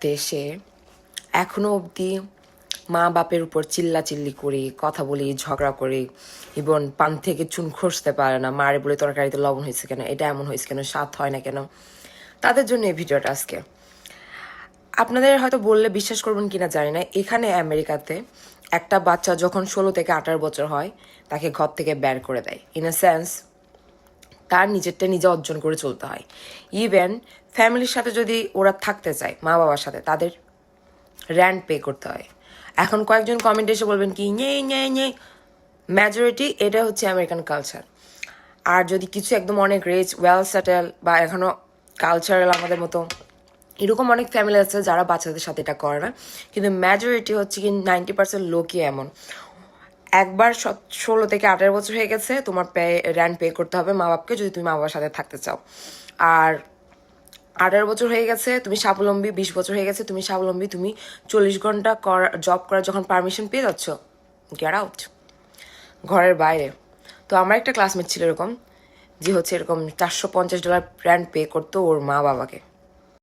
দেশে এখনো অবধি মা বাপের উপর চিল্লাচিল্লি করে কথা বলি ঝগড়া করে এবং পান থেকে চুন খসতে পারে না, মারে বলে তরকারিতে লবণ হয়েছে কেন, এটা এমন হয়েছে কেন, স্বাদ হয় না কেন, তাদের জন্য এই ভিডিওটা আজকে। আপনাদের হয়তো বললে বিশ্বাস করবেন কিনা জানি না, এখানে আমেরিকাতে একটা বাচ্চা যখন 16 থেকে 18 বছর হয় তাকে ঘর থেকে বের করে দেয়। ইন এ সেন্স তার নিজেরটা নিজে অর্জন করে চলতে হয়। ইভেন ফ্যামিলির সাথে যদি ওরা থাকতে চায়, মা বাবার সাথে, তাদের র্যান্ট পে করতে হয়। এখন কয়েকজন কমেন্ট এসে বলবেন কি nye, মেজরিটি এটা হচ্ছে আমেরিকান কালচার। আর যদি কিছু একদম অনেক রিচ ওয়েল সেটেল বা এখনো কালচারাল আমাদের মতো এরকম অনেক ফ্যামিলি আছে যারা বাচ্চাদের সাথে এটা করে না, কিন্তু মেজরিটি হচ্ছে কি 90% লোকই এমন। একবার 16 থেকে 18 বছর হয়ে গেছে, তোমার র্যান্ট পে করতে হবে মা বাপকে যদি তুমি মা বাবার সাথে থাকতে চাও। আর 18 বছর হয়ে গেছে তুমি স্বাবলম্বী, 20 বছর হয়ে গেছে তুমি স্বাবলম্বী, তুমি 40 ঘন্টা জব করার যখন পারমিশন পেয়ে যাচ্ছ, গেট আউট, ঘরের বাইরে। তো আমার একটা ক্লাসমেট ছিল এরকম, যে হচ্ছে এরকম $450 র্যান্ট পে করতো ওর মা বাবাকে।